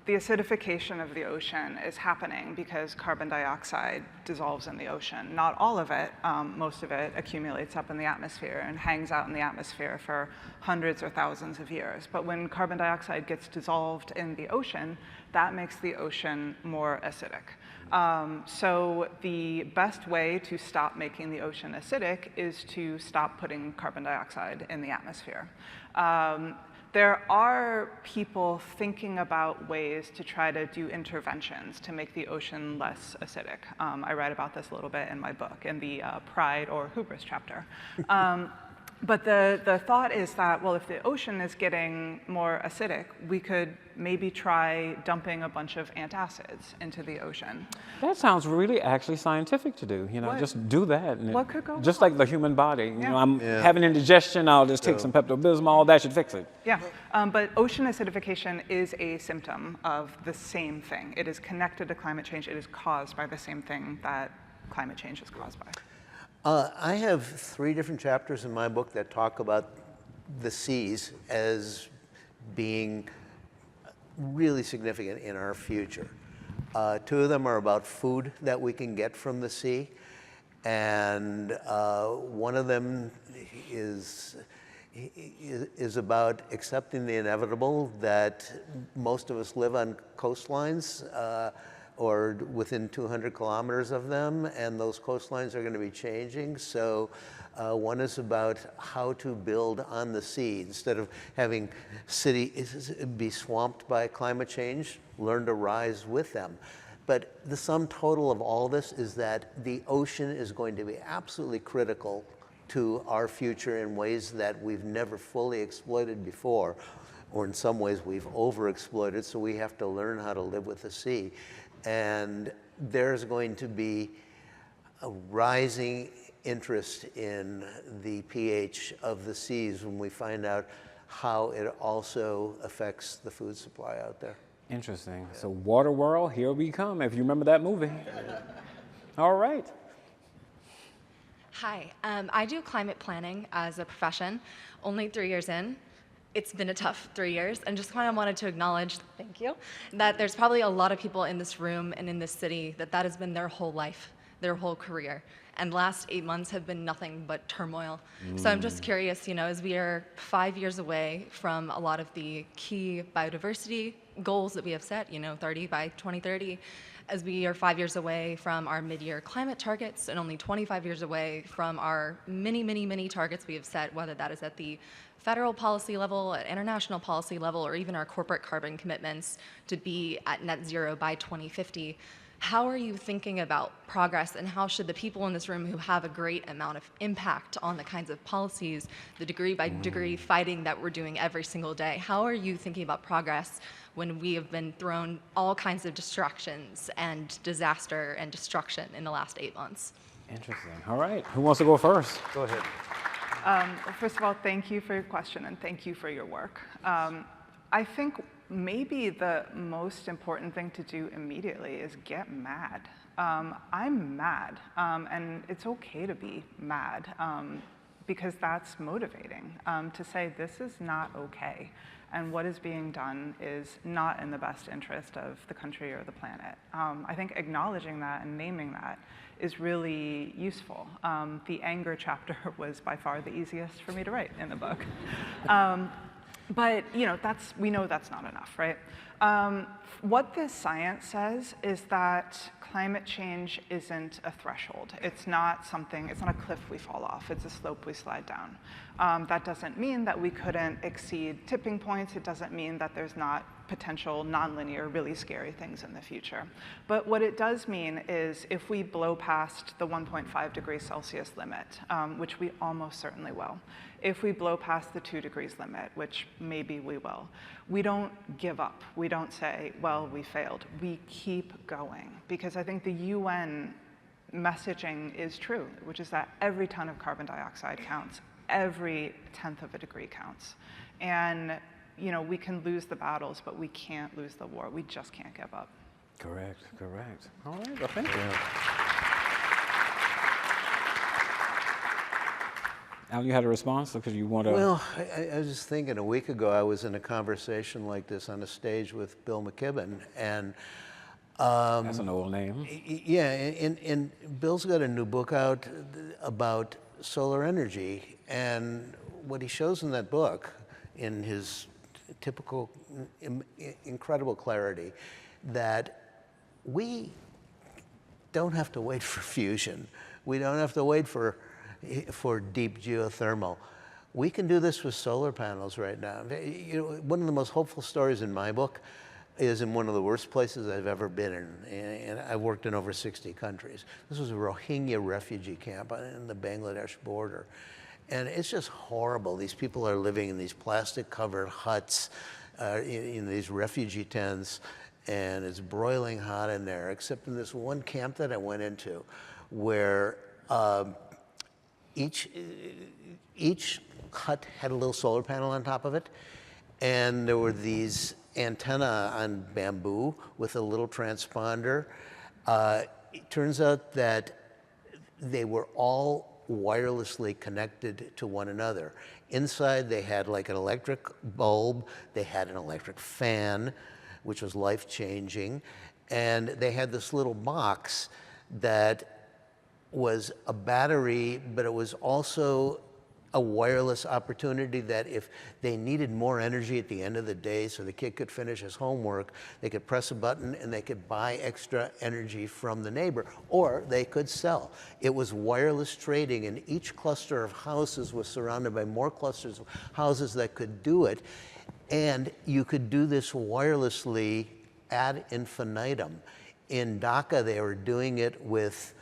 Speaker 3: the acidification of the ocean is happening because carbon dioxide dissolves in the ocean. Not all of it, most of it accumulates up in the atmosphere and hangs out in the atmosphere for hundreds or thousands of years. But when carbon dioxide gets dissolved in the ocean, that makes the ocean more acidic. So the best way to stop making the ocean acidic is to stop putting carbon dioxide in the atmosphere. There are people thinking about ways to try to do interventions to make the ocean less acidic. I write about this a little bit in my book, in the Pride or Hubris chapter. But the thought is that, well, if the ocean is getting more acidic, we could maybe try dumping a bunch of antacids into the ocean.
Speaker 1: That sounds really actually scientific to do.
Speaker 3: What?
Speaker 1: Just do that. And
Speaker 3: What could go
Speaker 1: just
Speaker 3: wrong?
Speaker 1: like the human body.
Speaker 3: Yeah.
Speaker 1: I'm having indigestion, I'll just take some Pepto-Bismol, that should fix it.
Speaker 3: Yeah, but ocean acidification is a symptom of the same thing. It is connected to climate change. It is caused by the same thing that climate change is caused by.
Speaker 2: I have 3 different chapters in my book that talk about the seas as being really significant in our future. Two of them are about food that we can get from the sea. And one of them is about accepting the inevitable that most of us live on coastlines or within 200 kilometers of them, and those coastlines are going to be changing. So one is about how to build on the sea. Instead of having cities be swamped by climate change, learn to rise with them. But the sum total of all this is that the ocean is going to be absolutely critical to our future in ways that we've never fully exploited before, or in some ways we've overexploited, so we have to learn how to live with the sea. And there's going to be a rising interest in the pH of the seas when we find out how it also affects the food supply out there.
Speaker 1: Interesting. So Water World, here we come, if you remember that movie. All right.
Speaker 8: Hi, I do climate planning as a profession, only 3 years in. It's been a tough 3 years, and just kind of wanted to acknowledge, thank you, that there's probably a lot of people in this room and in this city that has been their whole life, their whole career. And the last 8 months have been nothing but turmoil. So I'm just curious, as we are 5 years away from a lot of the key biodiversity goals that we have set, 30 by 2030, as we are 5 years away from our mid-year climate targets and only 25 years away from our many targets we have set, whether that is at the federal policy level, at international policy level, or even our corporate carbon commitments to be at net zero by 2050. How are you thinking about progress, and how should the people in this room who have a great amount of impact on the kinds of policies, the degree by degree fighting that we're doing every single day, how are you thinking about progress when we have been thrown all kinds of distractions and disaster and destruction in the last 8 months?
Speaker 1: Interesting. All right. Who wants to go first?
Speaker 2: Go ahead.
Speaker 3: Well, first of all, thank you for your question and thank you for your work. I think maybe the most important thing to do immediately is get mad. I'm mad, and it's okay to be mad because that's motivating to say this is not okay, and what is being done is not in the best interest of the country or the planet. I think acknowledging that and naming that is really useful. The anger chapter was by far the easiest for me to write in the book. But we know that's not enough, right? What this science says is that climate change isn't a threshold. It's not a cliff we fall off. It's a slope we slide down. That doesn't mean that we couldn't exceed tipping points. It doesn't mean that there's not potential nonlinear, really scary things in the future. But what it does mean is if we blow past the 1.5 degrees Celsius limit, which we almost certainly will, if we blow past the 2 degrees limit, which maybe we will, we don't give up. We don't say, well, we failed. We keep going, because I think the UN messaging is true, which is that every ton of carbon dioxide counts. Every tenth of a degree counts. And we can lose the battles, but we can't lose the war. We just can't give up.
Speaker 1: Correct. All right, well, thank you. Al, you had a response because you want to...
Speaker 2: Well, I was just thinking, a week ago I was in a conversation like this on a stage with Bill McKibben, and
Speaker 1: that's an old name.
Speaker 2: yeah, and Bill's got a new book out about solar energy, and what he shows in that book, in his typical incredible clarity, that we don't have to wait for fusion. We don't have to wait for deep geothermal. We can do this with solar panels right now. One of the most hopeful stories in my book is in one of the worst places I've ever been in, and I've worked in over 60 countries. This was a Rohingya refugee camp on the Bangladesh border. And it's just horrible. These people are living in these plastic-covered huts, in these refugee tents, and it's broiling hot in there, except in this one camp that I went into, where each hut had a little solar panel on top of it, and there were these antenna on bamboo with a little transponder. It turns out that they were all wirelessly connected to one another. Inside they had like an electric bulb, they had an electric fan, which was life-changing, And they had this little box that was a battery, but it was also a wireless opportunity that if they needed more energy at the end of the day so the kid could finish his homework, they could press a button and they could buy extra energy from the neighbor, or they could sell. It was wireless trading, and each cluster of houses was surrounded by more clusters of houses that could do it. And you could do this wirelessly ad infinitum. In Dhaka, they were doing it with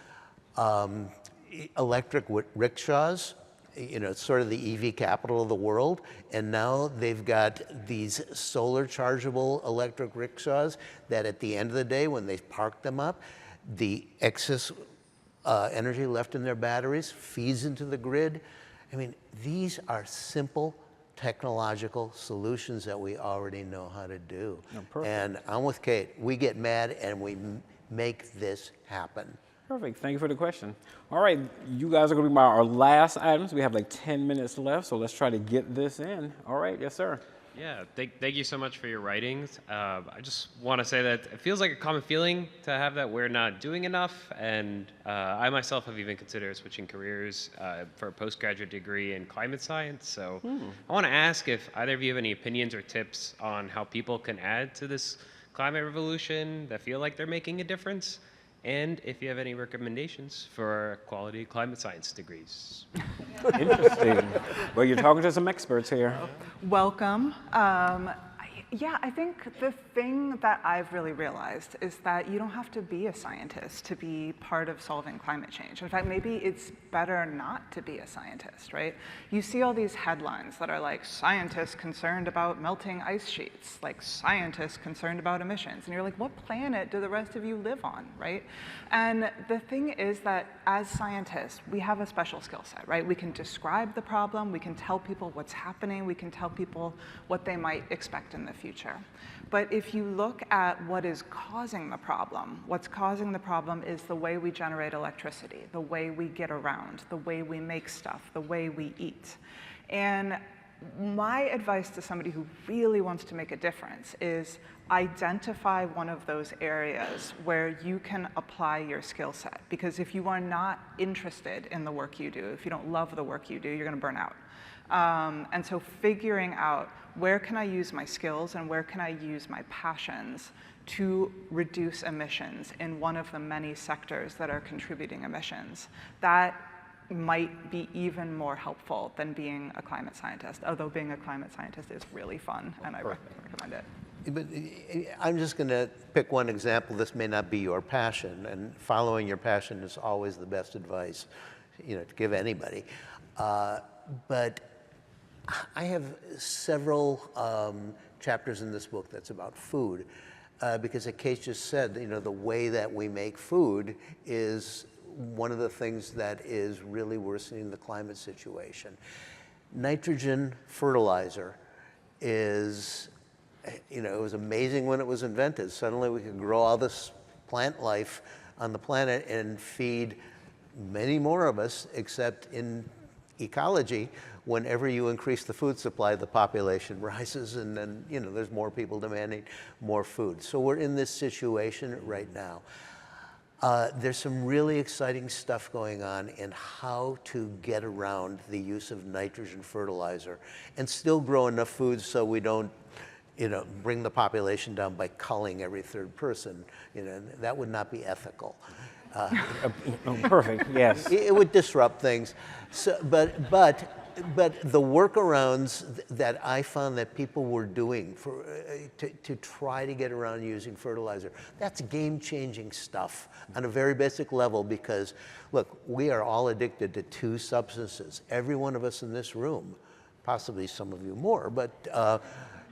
Speaker 2: electric rickshaws. You know, it's sort of the EV capital of the world. And now they've got these solar chargeable electric rickshaws that at the end of the day, when they park them up, the excess energy left in their batteries feeds into the grid. I mean, these are simple technological solutions that we already know how to do.
Speaker 1: perfect.
Speaker 2: And I'm with Kate. We get mad and we make this happen.
Speaker 1: Perfect. Thank you for the question. All right, you guys are going to be our last items. We have like 10 minutes left, so let's try to get this in. All right, yes, sir.
Speaker 9: Yeah, thank you so much for your writings. I just want to say that it feels like a common feeling to have that we're not doing enough, and I myself have even considered switching careers for a postgraduate degree in climate science. So I want to ask if either of you have any opinions or tips on how people can add to this climate revolution that feel like they're making a difference, and if you have any recommendations for quality climate science degrees.
Speaker 1: Interesting. Well, you're talking to some experts here.
Speaker 3: Welcome. Yeah, I think the thing that I've really realized is that you don't have to be a scientist to be part of solving climate change. In fact, maybe it's better not to be a scientist, right? You see all these headlines that are like, scientists concerned about melting ice sheets, like scientists concerned about emissions. And you're like, what planet do the rest of you live on, right? And the thing is that as scientists, we have a special skill set, right? We can describe the problem, we can tell people what's happening, we can tell people what they might expect in the future. But if you look at what is causing the problem, what's causing the problem is the way we generate electricity, the way we get around, the way we make stuff, the way we eat. And my advice to somebody who really wants to make a difference is identify one of those areas where you can apply your skill set. Because if you are not interested in the work you do, if you don't love the work you do, you're going to burn out. And so figuring out where can I use my skills and where can I use my passions to reduce emissions in one of the many sectors that are contributing emissions, that might be even more helpful than being a climate scientist, although being a climate scientist is really fun, and I recommend it.
Speaker 2: But I'm just going to pick one example. This may not be your passion, and following your passion is always the best advice, you know, to give anybody. But I have several chapters in this book that's about food, because as Kate just said, you know, the way that we make food is one of the things that is really worsening the climate situation. Nitrogen fertilizer is, you know, it was amazing when it was invented. Suddenly we could grow all this plant life on the planet and feed many more of us, except in ecology, whenever you increase the food supply, the population rises, and then, you know, there's more people demanding more food. So we're in this situation right now. There's some really exciting stuff going on in how to get around the use of nitrogen fertilizer and still grow enough food so we don't, you know, bring the population down by culling every third person. You know, that would not be ethical.
Speaker 1: Perfect, yes.
Speaker 2: It would disrupt things. So, but the workarounds that I found that people were doing for, to try to get around using fertilizer, that's game-changing stuff on a very basic level, because, look, we are all addicted to two substances. Every one of us in this room, possibly some of you more, but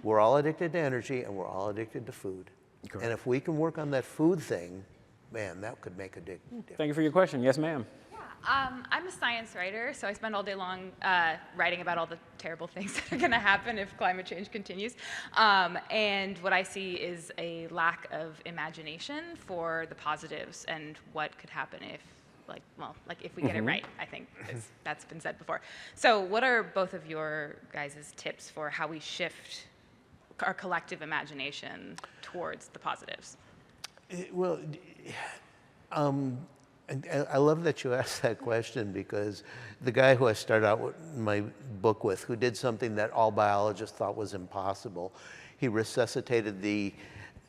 Speaker 2: we're all addicted to energy and we're all addicted to food.
Speaker 1: Correct.
Speaker 2: And if we can work on that food thing, man, that could make a difference.
Speaker 1: Thank you for your question. Yes, ma'am.
Speaker 10: I'm a science writer, so I spend all day long writing about all the terrible things that are going to happen if climate change continues. And what I see is a lack of imagination for the positives and what could happen if, if we get it right, I think that's been said before. So what are both of your guys' tips for how we shift our collective imagination towards the positives?
Speaker 2: Well, I love that you asked that question, because the guy who I started out my book with, who did something that all biologists thought was impossible, he resuscitated the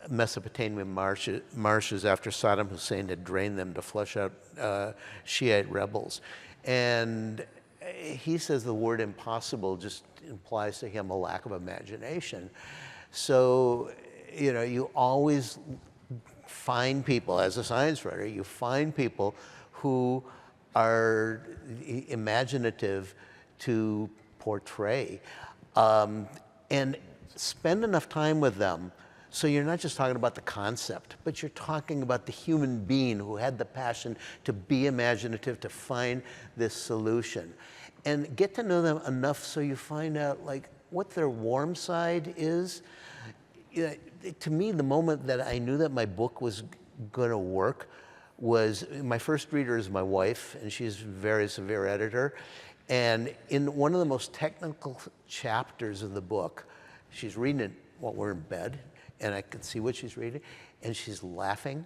Speaker 2: Mesopotamian marshes after Saddam Hussein had drained them to flush out Shiite rebels. And he says the word impossible just implies to him a lack of imagination. So, you know, you always find people, as a science writer, you find people who are imaginative to portray, and spend enough time with them so you're not just talking about the concept, but you're talking about the human being who had the passion to be imaginative, to find this solution. And get to know them enough so you find out like what their warm side is. To me, the moment that I knew that my book was going to work was, my first reader is my wife, and she's a very severe editor. And in one of the most technical chapters of the book, she's reading it while we're in bed, and I can see what she's reading, and she's laughing.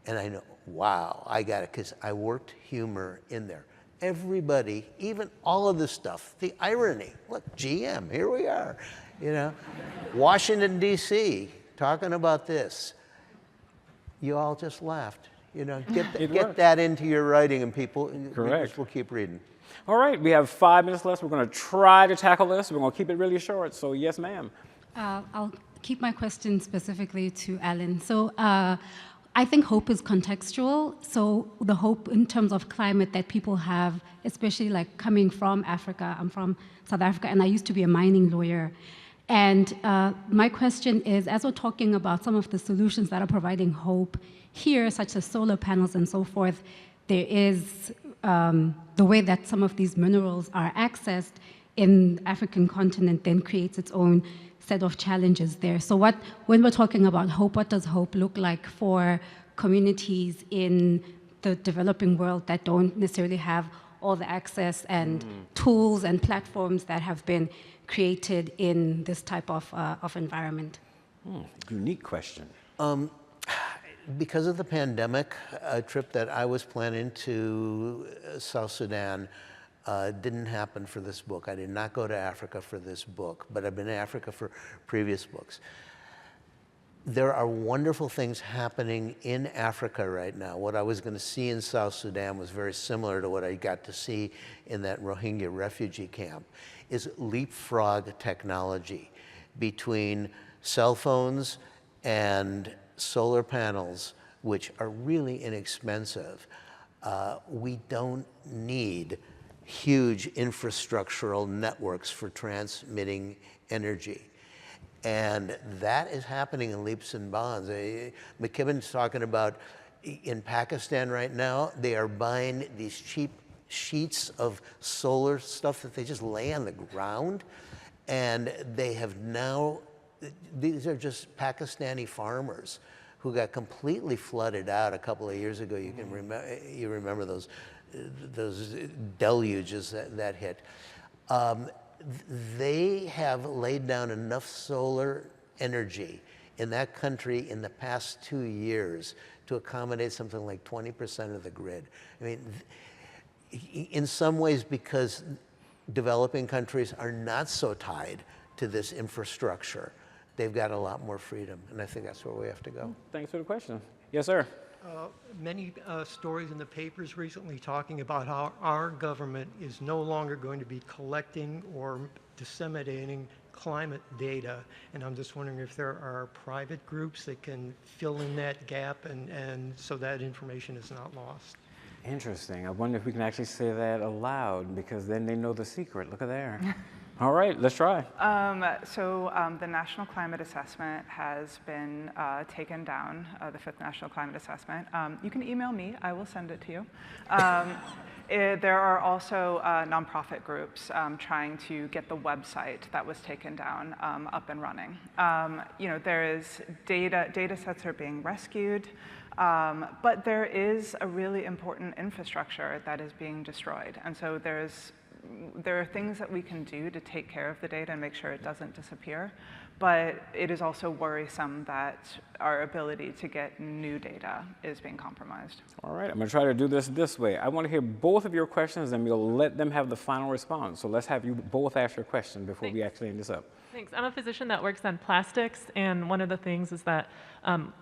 Speaker 2: And I know, wow, I got it, because I worked humor in there. Everybody, even all of this stuff, the irony, look, GM, here we are, you know, Washington, D.C., talking about this. You all just laughed. You know, get that into your writing, and readers will keep reading.
Speaker 1: All right, we have 5 minutes left. We're going to try to tackle this. We're going to keep it really short. So yes, ma'am.
Speaker 11: I'll keep my question specifically to Alan. So I think hope is contextual. So the hope in terms of climate that people have, especially like coming from Africa. I'm from South Africa, and I used to be a mining lawyer. And my question is, as we're talking about some of the solutions that are providing hope here, such as solar panels and so forth, there is the way that some of these minerals are accessed in the African continent then creates its own set of challenges there. So when we're talking about hope, what does hope look like for communities in the developing world that don't necessarily have all the access and tools and platforms that have been created in this type of environment?
Speaker 1: Unique question.
Speaker 2: Because of the pandemic, a trip that I was planning to South Sudan didn't happen for this book. I did not go to Africa for this book, but I've been to Africa for previous books. There are wonderful things happening in Africa right now. What I was going to see in South Sudan was very similar to what I got to see in that Rohingya refugee camp, is leapfrog technology between cell phones and solar panels, which are really inexpensive. We don't need huge infrastructural networks for transmitting energy. And that is happening in leaps and bounds. McKibben's talking about, in Pakistan right now, they are buying these cheap sheets of solar stuff that they just lay on the ground. And they have now, these are just Pakistani farmers who got completely flooded out a couple of years ago. You can remember those deluges that hit. They have laid down enough solar energy in that country in the past 2 years to accommodate something like 20% of the grid. I mean, in some ways, because developing countries are not so tied to this infrastructure, they've got a lot more freedom, and I think that's where we have to go.
Speaker 1: Thanks for the question. Yes, sir.
Speaker 12: Many stories in the papers recently talking about how our government is no longer going to be collecting or disseminating climate data. And I'm just wondering if there are private groups that can fill in that gap and so that information is not lost.
Speaker 1: Interesting. I wonder if we can actually say that aloud, because then they know the secret. Look at there. All right, let's try.
Speaker 3: The National Climate Assessment has been taken down, the 5th National Climate Assessment. You can email me, I will send it to you. There are also nonprofit groups trying to get the website that was taken down up and running. There is data sets are being rescued, but there is a really important infrastructure that is being destroyed. And so there's there are things that we can do to take care of the data and make sure it doesn't disappear, but it is also worrisome that our ability to get new data is being compromised.
Speaker 1: All right, I'm going to try to do this way. I want to hear both of your questions, and we'll let them have the final response. So let's have you both ask your question before we actually end this up.
Speaker 13: Thanks. I'm a physician that works on plastics, and one of the things is that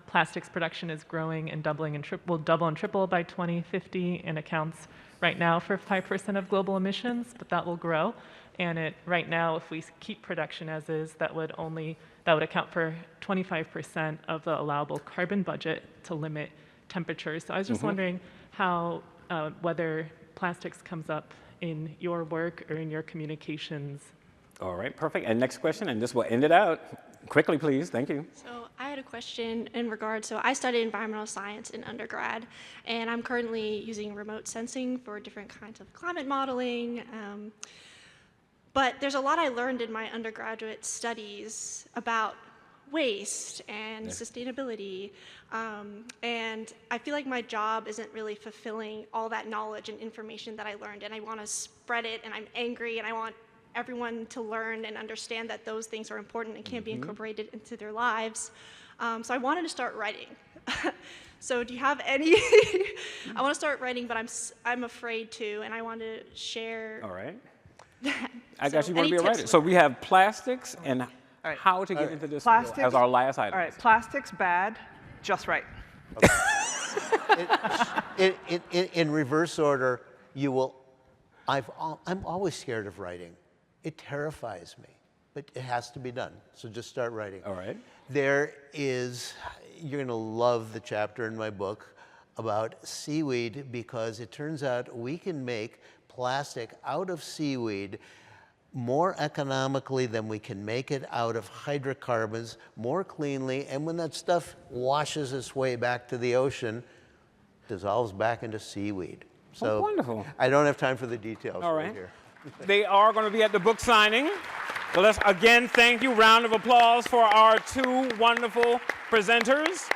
Speaker 13: plastics production is growing and doubling and will double and triple by 2050, and accounts right now for 5% of global emissions, but that will grow. And right now, if we keep production as is, that would account for 25% of the allowable carbon budget to limit temperatures. So I was just wondering how whether plastics comes up in your work or in your communications.
Speaker 1: All right, perfect. And next question, and this will end it out. Quickly, please. Thank you.
Speaker 14: So I had a question in regards, so I studied environmental science in undergrad, and I'm currently using remote sensing for different kinds of climate modeling. But there's a lot I learned in my undergraduate studies about waste and sustainability. And I feel like my job isn't really fulfilling all that knowledge and information that I learned, and I want to spread it, and I'm angry, and I want everyone to learn and understand that those things are important and can be incorporated into their lives. So I wanted to start writing. So do you have any? I want to start writing, but I'm afraid to, and I want to share.
Speaker 1: All right. I got you want to be a writer. So we have plastics and how to get into this field as our last item.
Speaker 3: All right, plastics bad, just right.
Speaker 2: In reverse order, you will. I'm always scared of writing. It terrifies me, but it has to be done. So just start writing.
Speaker 1: All right.
Speaker 2: You're going to love the chapter in my book about seaweed, because it turns out we can make plastic out of seaweed more economically than we can make it out of hydrocarbons, more cleanly, and when that stuff washes its way back to the ocean, dissolves back into seaweed. So
Speaker 1: wonderful.
Speaker 2: I don't have time for the details
Speaker 1: All
Speaker 2: right
Speaker 1: right.
Speaker 2: here.
Speaker 1: They are going to be at the book signing. So let's again thank you. Round of applause for our two wonderful presenters.